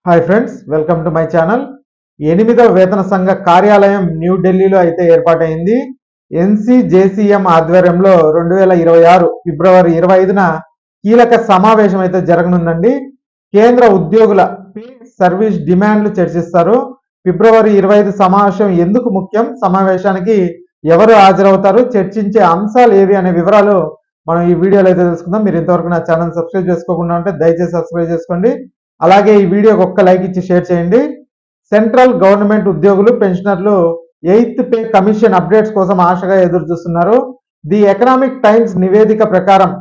Hi friends, welcome to my channel. 8వ వేతన సంఘ కార్యాలయం న్యూఢిల్లీలో అయితే ఏర్పాటైంది. ఎన్సీజేసీఎం ఆధ్వర్యంలో 2026 ఫిబ్రవరి 25న కీలక సమావేశం అయితే జరగనుందండి. కేంద్ర ఉద్యోగుల పే సర్వీస్ డిమాండ్లు చర్చిస్తారు. ఫిబ్రవరి 25 సమావేశం ఎందుకు ముఖ్యం, సమావేశానికి ఎవరు హాజరవుతారు, చర్చించే అంశాలు ఏవి అనే వివరాలు మనం ఈ వీడియోలో అయితే తెలుసుకుందాం. మీరు ఇంతవరకు నా ఛానల్ సబ్స్క్రైబ్ చేసుకోకుండా ఉంటే దయచేసి సబ్స్క్రైబ్ చేసుకోండి. అలాగే ఈ వీడియోకి ఒక్క లైక్ ఇచ్చి షేర్ చేయండి. సెంట్రల్ గవర్నమెంట్ ఉద్యోగులు, పెన్షనర్లు 8th పే కమిషన్ అప్డేట్స్ కోసం ఆశగా ఎదురు చూస్తున్నారు. ది ఎకనామిక్ టైమ్స్ నివేదిక ప్రకారం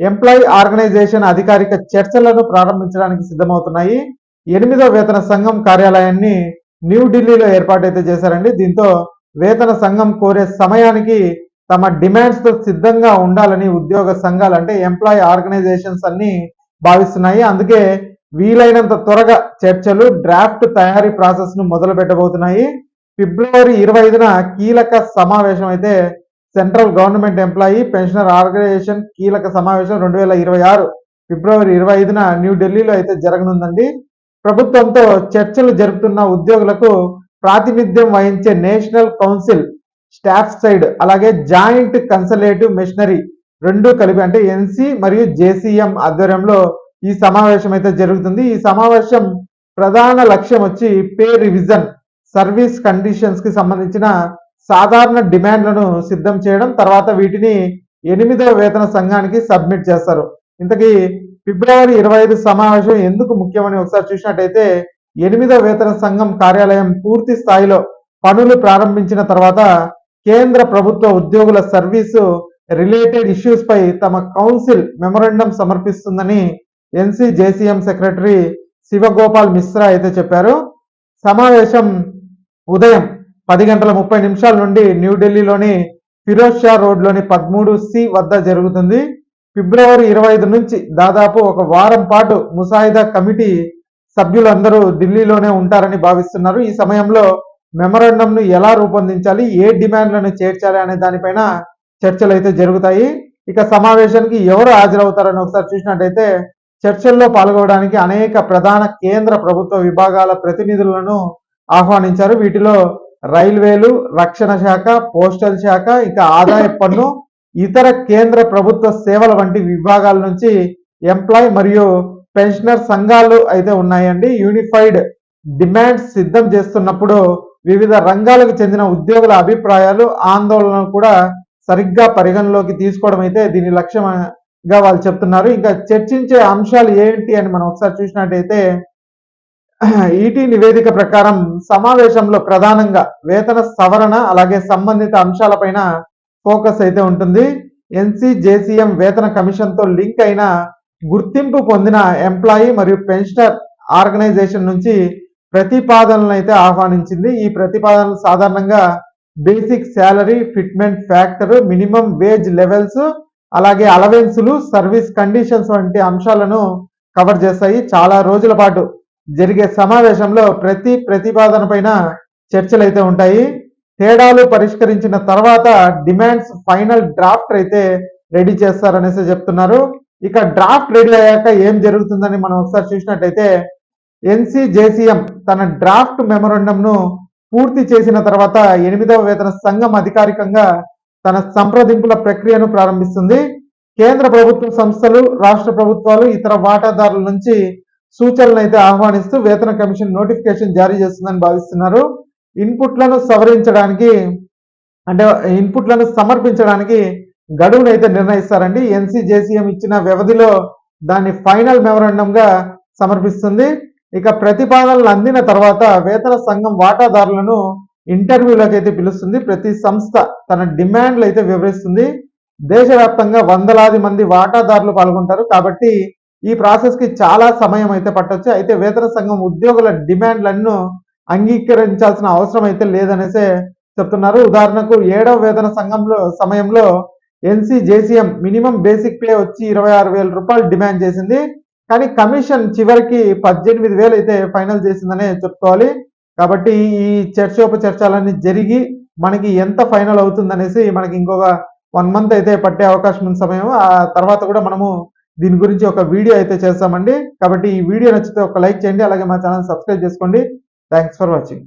ఎంప్లాయీ ఆర్గనైజేషన్ అధికారిక చర్చలను ప్రారంభించడానికి సిద్ధమవుతున్నాయి. 8వ వేతన సంఘం కార్యాలయాన్ని న్యూఢిల్లీలో ఏర్పాటైతే చేశారండి. దీంతో వేతన సంఘం కోరే సమయానికి తమ డిమాండ్స్ తో సిద్ధంగా ఉండాలని ఉద్యోగ సంఘాలు అంటే ఎంప్లాయీ ఆర్గనైజేషన్స్ అన్ని భావిస్తున్నాయి. అందుకే వీలైనంత త్వరగా చర్చలు, డ్రాఫ్ట్ తయారీ ప్రాసెస్ ను మొదలు పెట్టబోతున్నాయి. ఫిబ్రవరి 25న కీలక సమావేశం అయితే central government employee pensioner organisation కీలక సమావేశం 2026 ఫిబ్రవరి 25న న్యూఢిల్లీలో అయితే జరగనుందండి. ప్రభుత్వంతో చర్చలు జరుపుతున్న ఉద్యోగులకు ప్రాతినిధ్యం వహించే నేషనల్ కౌన్సిల్ స్టాఫ్ సైడ్ అలాగే జాయింట్ కన్సల్టేటివ్ మిషనరీ రెండు కలిపి అంటే ఎన్సీ మరియు జేసీఎం ఆధ్వర్యంలో ఈ సమావేశం అయితే జరుగుతుంది. ఈ సమావేశం ప్రధాన లక్ష్యం వచ్చి పే రివిజన్, సర్వీస్ కండిషన్స్ కి సంబంధించిన సాధారణ డిమాండ్లను సిద్ధం చేయడం, తర్వాత వీటిని 8వ వేతన సంఘానికి సబ్మిట్ చేస్తారు. ఇంతకీ ఫిబ్రవరి 25 సమావేశం ఎందుకు ముఖ్యమని ఒకసారి చూసినట్టయితే 8వ వేతన సంఘం కార్యాలయం పూర్తి స్థాయిలో పనులు ప్రారంభించిన తర్వాత కేంద్ర ప్రభుత్వ ఉద్యోగుల సర్వీసు రిలేటెడ్ ఇష్యూస్ పై తమ కౌన్సిల్ మెమొరాండం సమర్పిస్తుందని ఎన్సీజేసీఎం సెక్రటరీ శివగోపాల్ మిశ్రా అయితే చెప్పారు. సమావేశం ఉదయం 10:30 నుండి న్యూఢిల్లీలోని ఫిరోజ్ షా రోడ్లోని 13C వద్ద జరుగుతుంది. ఫిబ్రవరి 25 నుంచి దాదాపు ఒక వారం పాటు ముసాయిదా కమిటీ సభ్యులందరూ ఢిల్లీలోనే ఉంటారని భావిస్తున్నారు. ఈ సమయంలో మెమొరాండంను ఎలా రూపొందించాలి, ఏ డిమాండ్లను చేర్చాలి అనే దానిపైన చర్చలు అయితే జరుగుతాయి. ఇక సమావేశానికి ఎవరు హాజరవుతారని ఒకసారి చూసినట్టయితే చర్చల్లో పాల్గొనడానికి అనేక ప్రధాన కేంద్ర ప్రభుత్వ విభాగాల ప్రతినిధులను ఆహ్వానించారు. వీటిలో రైల్వేలు, రక్షణ శాఖ, పోస్టల్ శాఖ, ఇంకా ఆదాయ పన్ను, ఇతర కేంద్ర ప్రభుత్వ సేవల వంటి విభాగాల నుంచి ఎంప్లాయ్ మరియు పెన్షనర్ సంఘాలు అయితే ఉన్నాయండి. యూనిఫైడ్ డిమాండ్స్ సిద్ధం చేస్తున్నప్పుడు వివిధ రంగాలకు చెందిన ఉద్యోగుల అభిప్రాయాలు, ఆందోళనలు కూడా సరిగ్గా పరిగణలోకి తీసుకోవడం అయితే దీని లక్ష్యంగా వాళ్ళు చెప్తున్నారు. ఇంకా చర్చించే అంశాలు ఏంటి అని మనం ఒకసారి చూసినట్టయితే ఈటీ నివేదిక ప్రకారం సమావేశంలో ప్రధానంగా వేతన సవరణ అలాగే సంబంధిత అంశాలపైన ఫోకస్ అయితే ఉంటుంది. ఎన్సీజేసీఎం వేతన కమిషన్ తో లింక్ అయిన గుర్తింపు పొందిన ఎంప్లాయీ మరియు పెన్షనర్ ఆర్గనైజేషన్ నుంచి ప్రతిపాదనలు అయితే ఆహ్వానించింది. ఈ ప్రతిపాదనలు సాధారణంగా basic salary, fitment factor, minimum wage levels, అలాగే అలవెన్సులు, సర్వీస్ కండిషన్స్ వంటి అంశాలను కవర్ చేస్తాయి. చాలా రోజుల పాటు జరిగే సమావేశంలో ప్రతి ప్రతిపాదన పైన చర్చలు అయితే ఉంటాయి. తేడాలు పరిష్కరించిన తర్వాత డిమాండ్స్ ఫైనల్ డ్రాఫ్ట్ అయితే రెడీ చేస్తారనేసి చెప్తున్నారు. ఇక డ్రాఫ్ట్ రెడీ అయ్యాక ఏం జరుగుతుందని మనం ఒకసారి చూసినట్టయితే ఎన్సీజేసీఎం తన డ్రాఫ్ట్ మెమొరాండంను పూర్తి చేసిన తర్వాత 8వ వేతన సంఘం అధికారికంగా తన సంప్రదింపుల ప్రక్రియను ప్రారంభిస్తుంది. కేంద్ర ప్రభుత్వ సంస్థలు, రాష్ట్ర ప్రభుత్వాలు, ఇతర వాటాదారుల నుంచి సూచనలు అయితే ఆహ్వానిస్తూ వేతన కమిషన్ నోటిఫికేషన్ జారీ చేస్తుందని భావిస్తున్నారు. ఇన్పుట్లను సమర్పించడానికి గడువును అయితే నిర్ణయిస్తారండి. ఎన్సీజేసీఎం ఇచ్చిన వ్యవధిలో దాన్ని ఫైనల్ మెమొరాండంగా సమర్పిస్తుంది. ఇక ప్రతిపాదనలు అందిన తర్వాత వేతన సంఘం వాటాదారులను ఇంటర్వ్యూలకు అయితే పిలుస్తుంది. ప్రతి సంస్థ తన డిమాండ్లు అయితే వివరిస్తుంది. దేశవ్యాప్తంగా వందలాది మంది వాటాదారులు పాల్గొంటారు కాబట్టి ఈ ప్రాసెస్ కి చాలా సమయం అయితే పట్టొచ్చు. అయితే వేతన సంఘం ఉద్యోగుల డిమాండ్లను అంగీకరించాల్సిన అవసరం అయితే లేదనేసే చెప్తున్నారు. ఉదాహరణకు 7వ వేతన సమయంలో ఎన్సీజేసీఎం మినిమం బేసిక్ పే వచ్చి 26,000 రూపాయలు డిమాండ్ చేసింది. కానీ కమిషన్ చివరికి 18,000 అయితే ఫైనల్ చేసిందనే చెప్పుకోవాలి. కాబట్టి ఈ చర్చోపచర్చలన్నీ జరిగి మనకి ఎంత ఫైనల్ అవుతుందనేసి మనకి ఇంకొక 1 month అయితే పట్టే అవకాశం ఉన్న సమయం. ఆ తర్వాత కూడా మనము దీని గురించి ఒక వీడియో అయితే చేస్తామండి. కాబట్టి ఈ వీడియో నచ్చితే ఒక లైక్ చేయండి, అలాగే మా ఛానల్ సబ్స్క్రైబ్ చేసుకోండి. Thanks for watching.